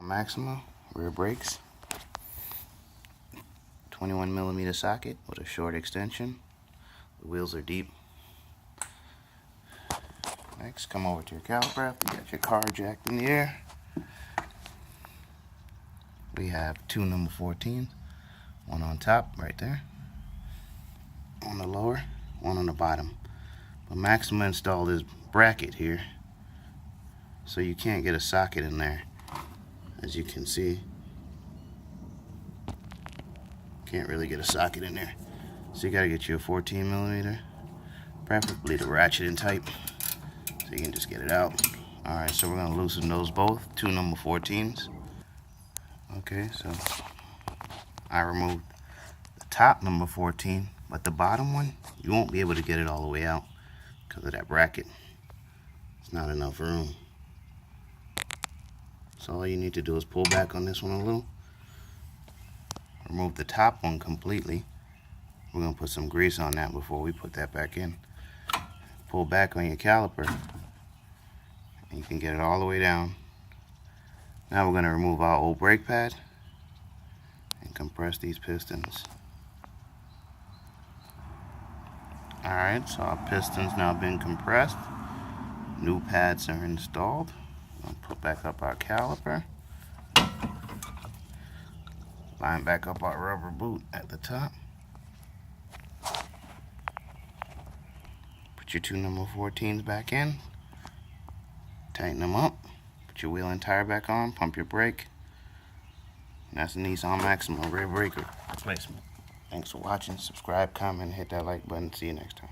Maxima rear brakes, 21mm socket with a short extension. The wheels are deep. Next, come over to your caliper after you got your car jacked in the air. We have two number 14s, one on top right there, on the lower, one on the bottom. But Maxima installed this bracket here, so you can't get a socket in there. As you can see, can't really get a socket in there. So you gotta get you a 14mm, preferably the ratchet and type, so you can just get it out. Alright, so we're gonna loosen those both, two number 14s. Okay, so I removed the top number 14, but the bottom one, you won't be able to get it all the way out because of that bracket. It's not enough room. So all you need to do is pull back on this one a little. Remove the top one completely. We're going to put some grease on that before we put that back in. Pull back on your caliper, and you can get it all the way down. Now we're going to remove our old brake pad and compress these pistons. Alright, so our pistons now been compressed. New pads are installed. I'll put back up our caliper. Line back up our rubber boot at the top. Put your two number 14s back in. Tighten them up. Put your wheel and tire back on. Pump your brake. And that's the Nissan Maxima rear brake replacement. Thanks for watching. Subscribe, comment, hit that like button. See you next time.